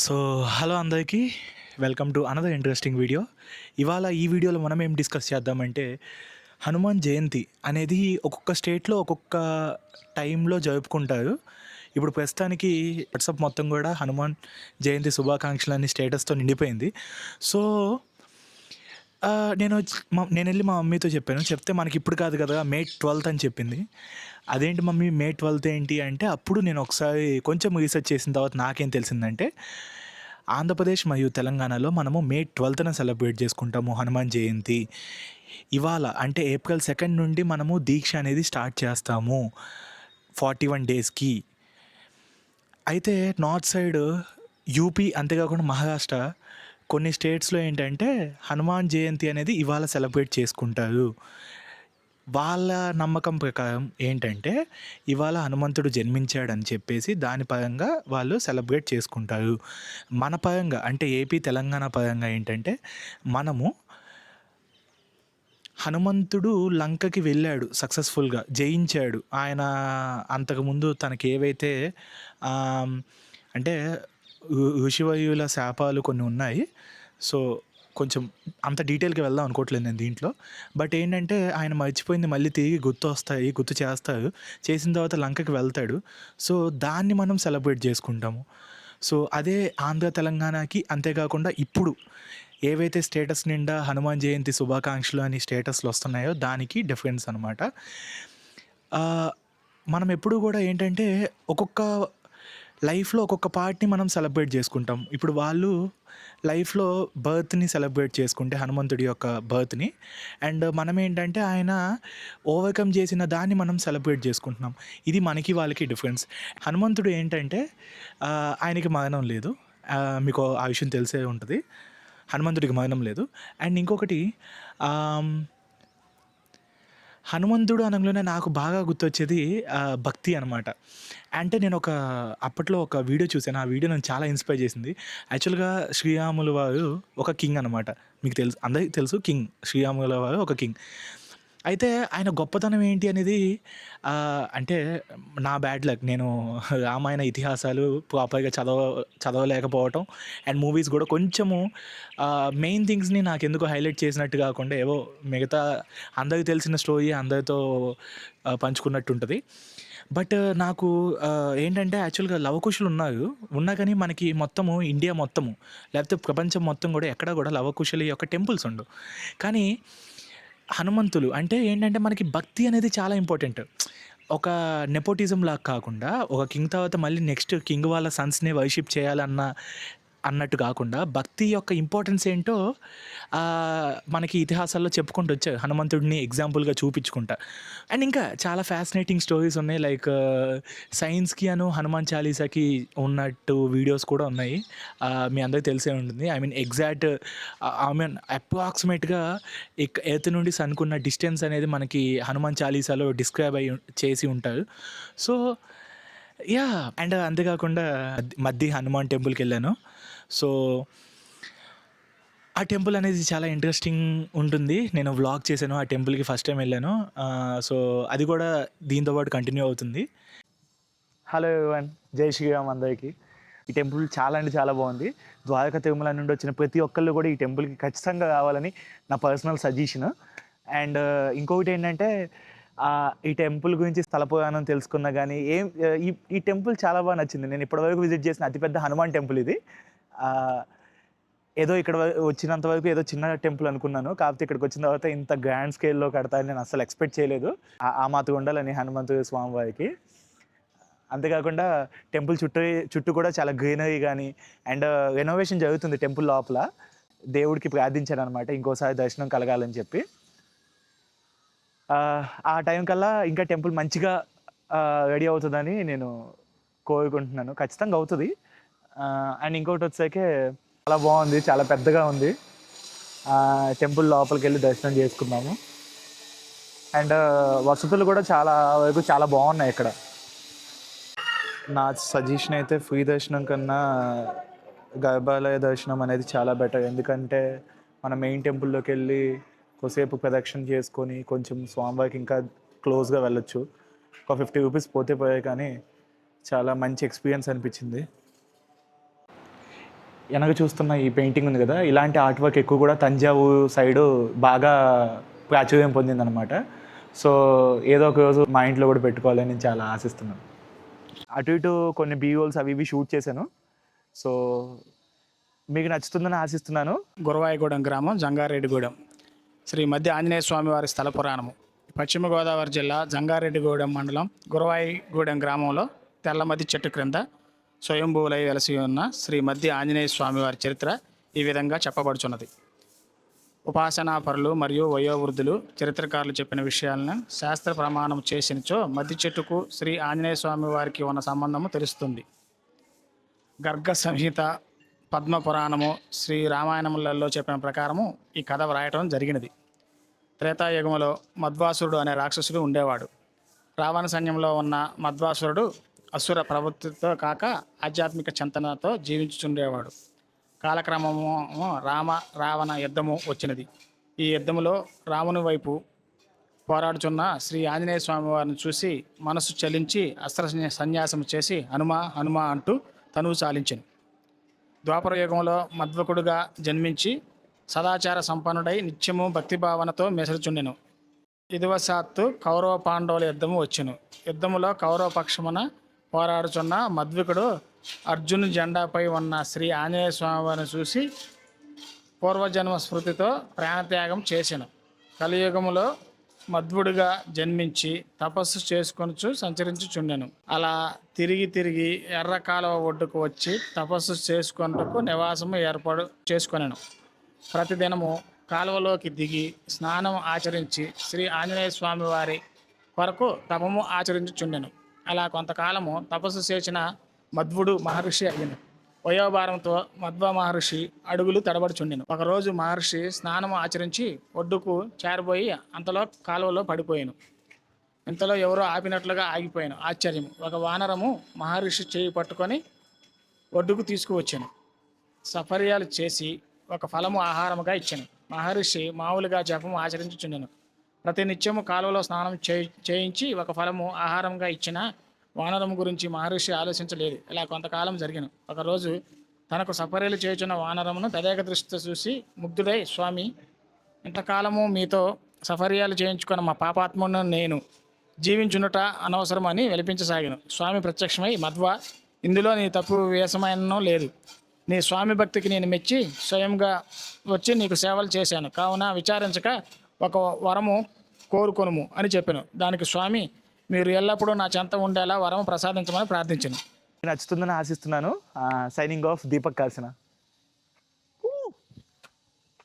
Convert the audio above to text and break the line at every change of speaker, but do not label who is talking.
So, hello అందరికీ. Welcome to another interesting video. ఇవాళ ఈ వీడియోలో మనం ఏం డిస్కస్ చేద్దామంటే, హనుమాన్ జయంతి అనేది ఒక్కొక్క స్టేట్‌లో ఒక్కొక్క టైంలో జరుపుకుంటారు. ఇప్పుడు ప్రస్తుతానికి వాట్సాప్ మొత్తం గూడా హనుమాన్ జయంతి శుభాకాంక్షలని స్టేటస్‌తో నిండిపోయింది. సో, నేనెళ్ళి మా మమ్మీతో చెప్పాను. చెప్తే మనకిప్పుడు కాదు కదా! మే 12థ్ అని చెప్పింది. అదేంటి మమ్మీ మే 12థ్ ఏంటి అంటే, అప్పుడు నేను ఒకసారి కొంచెం రీసెర్చ్ చేసిన తర్వాత నాకేం తెలిసిందంటే, ఆంధ్రప్రదేశ్ మరియు తెలంగాణలో మనము మే 12థ్‌న సెలబ్రేట్ చేసుకుంటాము హనుమాన్ జయంతి. ఇవాళ అంటే ఏప్రిల్ 2 నుండి మనము దీక్ష అనేది స్టార్ట్ చేస్తాము 41 డేస్‌కి. అయితే నార్త్ సైడ్ యూపీ అంతేకాకుండా మహారాష్ట్ర కొన్ని స్టేట్స్‌లో ఏంటంటే హనుమాన్ జయంతి అనేది ఇవాళ సెలబ్రేట్ చేసుకుంటారు. వాళ్ళ నమ్మకం ప్రకారం ఏంటంటే ఇవాళ హనుమంతుడు జన్మించాడని చెప్పేసి దాని పరంగా వాళ్ళు సెలబ్రేట్ చేసుకుంటారు. మన పరంగా అంటే ఏపీ, తెలంగాణ పరంగా ఏంటంటే మనము హనుమంతుడు లంకకి వెళ్ళాడు సక్సెస్‌ఫుల్‌గా జయించాడు. ఆయన అంతకుముందు తనకేవైతే ఆహ్, అంటే ఋషివర్యుల శాపాలు కొన్ని ఉన్నాయి. సో, కొంచెం అంత డీటెయిల్‌గా వెళ్దాం అనుకోవట్లేదు నేను దీంట్లో. బట్ ఏంటంటే ఆయన మర్చిపోయింది మళ్ళీ తిరిగి గుర్తొస్తాయి, గుర్తు చేస్తారు. చేసిన తర్వాత లంకకి వెళ్తాడు. సో, దాన్ని మనం సెలబ్రేట్ చేసుకుంటాము. సో, అదే ఆంధ్ర, తెలంగాణకి అంతేకాకుండా ఇప్పుడు ఏవైతే స్టేటస్ నిండా హనుమాన్ జయంతి శుభాకాంక్షలు అని స్టేటస్‌లు వస్తున్నాయో దానికి డిఫరెన్స్ అనమాట. ఆహ్, మనం ఎప్పుడూ గూడా ఏంటంటే ఒక్కొక్క లైఫ్‌లో ఒక్కొక్క పార్ట్‌ని మనం సెలబ్రేట్ చేసుకుంటాం. ఇప్పుడు వాళ్ళు లైఫ్‌లో బర్త్‌ని సెలబ్రేట్ చేసుకుంటే హనుమంతుడి యొక్క బర్త్‌ని అండ్ మనమేంటంటే ఆయన ఓవర్‌కమ్ చేసిన దాన్ని మనం సెలబ్రేట్ చేసుకుంటున్నాం. ఇది మనకి వాళ్ళకి డిఫరెన్స్. హనుమంతుడు ఏంటంటే ఆయనకి మరణం లేదు. మీకు ఆ విషయం తెలిసే ఉంటది. హనుమంతుడికి మరణం లేదు. అండ్ ఇంకొకటి ఆహ్, హనుమంతుడు అనంలోనే నాకు బాగా గుర్తొచ్చేది భక్తి అనమాట. అంటే అప్పట్లో ఒక వీడియో చూసాను. ఆ వీడియో నన్ను చాలా ఇన్‌స్పైర్ చేసింది. యాక్చువల్‌గా శ్రీరాములు వారు ఒక కింగ్ అనమాట. మీకు తెలుసు అందరికి తెలుసు కింగ్. శ్రీరాముల వారు ఒక కింగ్. అయితే ఆయన గొప్పతనం ఏంటి అనేది అంటే నా బ్యాడ్ లక్. నేను రామాయణ ఇతిహాసాలు ప్రాపర్‌గా చదవలేకపోవటం అండ్ మూవీస్ గూడా కొంచెము మెయిన్ థింగ్స్‌ని నాకెందుకో హైలైట్ చేసినట్టు గాకుండా ఏవో మిగతా అందరికి తెలిసిన స్టోరీ అందరితో పంచుకున్నట్టుంటది. బట్ నాకు ఏంటంటే యాక్చువల్‌గా లవకుశులున్నారు. ఉన్నా కానీ మనకి మొత్తము ఇండియా మొత్తము లేకపోతే ప్రపంచం మొత్తం గూడా ఎక్కడ గూడా లవకుశుల యొక్క టెంపుల్స్ ఉండవు. కానీ హనుమంతులు అంటే ఏంటంటే మనకి భక్తి అనేది చాలా ఇంపార్టెంట్. ఒక నెపోటిజంలాగా కాకుండా ఒక కింగ్ తర్వాత మళ్ళీ నెక్స్ట్ కింగ్ వాళ్ళ సన్స్‌ని వర్షిప్ అన్నట్టు కాకుండా భక్తి యొక్క ఇంపార్టెన్స్ ఏంటో మనకి ఇతిహాసాల్లో చెప్పుకుంటూ వచ్చారు. హనుమంతుడిని ఎగ్జాంపుల్‌గా చూపించుకుంటా. అండ్ ఇంకా చాలా ఫ్యాసినేటింగ్ స్టోరీస్ ఉన్నాయి. లైక్ సైన్స్‌కి హనుమాన్ చాలీసాకి ఉన్నట్టు వీడియోస్ కూడా ఉన్నాయి. మీ అందరికి తెలిసే ఉంటుంది. ఐ మీన్ అప్రాక్సిమేట్‌గా ఎర్త్ నుండి సన్‌కున్న డిస్టెన్స్ అనేది మనకి హనుమాన్ చాలీసాలో డిస్క్రైబ్ చేసి ఉంటారు. సో, అండ్ అంతేకాకుండా మధ్య హనుమాన్ టెంపుల్‌కెళ్ళాను. సో, ఆ టెంపుల్ అనేది చాలా ఇంట్రెస్టింగ్ ఉంటుంది. నేను వ్లాగ్ చేశాను. ఆ టెంపుల్‌కి ఫస్ట్ టైమ్ వెళ్ళాను. సో, అది కూడా దీంతో పాటు కంటిన్యూ అవుతుంది. Hello everyone. జై శ్రీరామ్ అందరికీ. ఈ టెంపుల్ చాలా అంటే చాలా బాగుంది. ద్వారకా తిరుమల నుండి వచ్చిన ప్రతి ఒక్కళ్ళు కూడా ఈ టెంపుల్‌కి ఖచ్చితంగా రావాలని నా పర్సనల్ సజెషన్. అండ్ ఇంకొకటి ఏంటంటే ఈ టెంపుల్ గురించి స్థల పురాణం తెలుసుకున్నా గానీ ఈ టెంపుల్ చాలా బాగా నచ్చింది. నేను ఇప్పటివరకు విజిట్ చేసిన అతిపెద్ద హనుమాన్ టెంపుల్ ఇది. ఆహ్, ఏదో ఇక్కడ వచ్చినంత వరకు ఏదో చిన్న టెంపుల్ అనుకున్నాను. కాకపోతే ఇక్కడికొచ్చిన తర్వాత ఇంత గ్రాండ్ స్కేల్‌లో కడతారని నేను అస్సలు ఎక్స్‌పెక్ట్ చేయలేదు. ఆ మాత్రం ఉండాలని హనుమంతుడి స్వామి వారికి. అంతేకాకుండా టెంపుల్ చుట్టూ కూడా చాలా గ్రీనరీ గానీ అండ్ రెనోవేషన్ జరుగుతుంది టెంపుల్ లోపల. దేవుడికి ప్రార్థించాననమాట ఇంకోసారి దర్శనం కలగాలని చెప్పి. ఆ టైం కల్లా ఇంకా టెంపుల్ మంచిగా రెడీ అవుతదని నేను కోరుకుంటున్నాను. ఖచ్చితంగా అవుతది. అండ్ ఇంకోటొచ్చేసరికి చాలా బావుంది. చాలా పెద్దగా ఉంది. టెంపుల్ లోపలికెళ్ళి దర్శనం చేసుకున్నాము. అండ్ వసతులు కూడా చాలా వరకు చాలా బావున్నాయి ఇక్కడ. నా సజెషన్ అయితే ఫ్రీ దర్శనం కన్నా గర్భాలయ దర్శనం అనేది చాలా బెటర్. ఎందుకంటే మన మెయిన్ టెంపుల్‌లోకెళ్ళి కొద్దిసేపు ప్రదక్షిణ చేసుకొని కొంచెం స్వామివారికి ఇంకా క్లోజ్‌గా వెళ్ళొచ్చు. ఒక 50 రూపీస్ పోతే పోయాయి కానీ చాలా మంచి ఎక్స్‌పీరియన్స్ అనిపించింది. వెనక చూస్తున్న ఈ పెయింటింగ్ ఉంది కదా, ఇలాంటి ఆర్ట్ వర్క్ ఎక్కువ కూడా తంజావూరు సైడు బాగా ప్రాచుర్యం పొందిందనమాట. సో ఏదో ఒక రోజు మా ఇంట్లో కూడా పెట్టుకోవాలని నేను చాలా ఆశిస్తున్నాను. అటు ఇటు కొన్ని బీరోల్స్ అవి ఇవి షూట్ చేశాను. సో మీకు నచ్చుతుందని ఆశిస్తున్నాను.
గురవాయిగూడెం గ్రామం, జంగారెడ్డిగూడెం, శ్రీ మధ్య ఆంజనేయ స్వామి వారి స్థల పురాణము. పశ్చిమ గోదావరి జిల్లా జంగారెడ్డిగూడెం మండలం గురవాయిగూడెం గ్రామంలో తెల్లమద్ది చెట్టు క్రింద స్వయంభూలై వెలసి ఉన్న శ్రీ మధ్య ఆంజనేయ స్వామి వారి చరిత్ర ఈ విధంగా చెప్పబడుచున్నది. ఉపాసనాపరులు మరియు వయోవృద్ధులు చరిత్రకారులు చెప్పిన విషయాలను శాస్త్ర ప్రమాణం చేసినచో మద్ది చెట్టుకు శ్రీ ఆంజనేయ స్వామి వారికి ఉన్న సంబంధము తెలుస్తుంది. గర్గ సంహిత, పద్మ పురాణము, శ్రీ రామాయణములలో చెప్పిన ప్రకారము ఈ కథ వ్రాయటం జరిగినది. త్రేతాయుగంలో మధ్వాసురుడు అనే రాక్షసుడు ఉండేవాడు. రావణ సైన్యంలో ఉన్న మధ్వాసురుడు అసుర ప్రవృత్తితో కాక ఆధ్యాత్మిక చింతనతో జీవించుచుండేవాడు. కాలక్రమము రావణ యుద్ధము వచ్చినది. ఈ యుద్ధములో రాముని వైపు పోరాడుచున్న శ్రీ ఆంజనేయ స్వామి వారిని చూసి మనసు చలించి అస్త్ర సన్యాసం చేసి హనుమ హనుమ అంటూ తనువు చాలించెను. ద్వాపర యుగంలో మధ్వకుడుగా జన్మించి సదాచార సంపన్నుడై నిత్యము భక్తిభావనతో మెసలుచుండెను. విధివశాత్తు కౌరవ పాండవుల యుద్ధము వచ్చెను. యుద్ధములో కౌరవ పక్షమున పోరాడుచున్న మధ్వికుడు అర్జును జెండాపై ఉన్న శ్రీ ఆంజనేయ స్వామి వారిని చూసి పూర్వజన్మ స్మృతితో ప్రాణత్యాగం చేసెను. కలియుగములో మధ్వుడిగా జన్మించి తపస్సు చేసుకొనుచు సంచరించుచుండెను. అలా తిరిగి తిరిగి ఎర్ర కాలువ ఒడ్డుకు వచ్చి తపస్సు చేసుకొనుటకు నివాసము ఏర్పాటు చేసుకొనెను. ప్రతిదినము కాలువలోకి దిగి స్నానం ఆచరించి శ్రీ ఆంజనేయ స్వామి వారి కొరకు తపము ఆచరించుచుండెను. అలా కొంతకాలము తపస్సు చేసిన మధ్వుడు మహర్షి అయ్యను. వయోభారంతో మధ్వ మహర్షి అడుగులు తడబడుచుండెను. ఒకరోజు మహర్షి స్నానము ఆచరించి ఒడ్డుకు చేరబోయి అంతలో కాలువలో పడిపోయాను. ఇంతలో ఎవరో ఆపినట్లుగా ఆగిపోయాను. ఆశ్చర్యం. ఒక వానరము మహర్షి చేయి పట్టుకొని ఒడ్డుకు తీసుకువచ్చాను. సఫర్యాలు చేసి ఒక ఫలము ఆహారముగా ఇచ్చాను. మహర్షి మామూలుగా జపము ఆచరించుచుండెను. ప్రతి నిత్యము కాలువలో స్నానం చేయించి ఒక ఫలము ఆహారంగా ఇచ్చిన వానరము గురించి మహర్షి ఆలోచించలేదు. ఇలా కొంతకాలం జరిగిన ఒకరోజు తనకు సఫర్యలు చేయుచున్న వానరమును తదేక దృష్టితో చూసి ముగ్ధుడై, స్వామి, ఇంతకాలము మీతో సఫర్యాలు చేయించుకున్న మా పాపాత్మును నేను జీవించునుట అనవసరమని విలపించసాగాను. స్వామి ప్రత్యక్షమై, మధ్వ, ఇందులో నీ తప్పు వేషమైనను లేదు. నీ స్వామి భక్తికి నేను మెచ్చి స్వయంగా వచ్చి నీకు సేవలు చేశాను. కావున విచారించక ఒక వరము కోరుకొనుము అని చెప్పాను. దానికి స్వామి, మీరు ఎల్లప్పుడూ నా చెంత ఉండేలా వరము ప్రసాదించమని ప్రార్థించాను.
నచ్చుతుందని ఆశిస్తున్నాను. Signing off, Deepak కాల్సిన.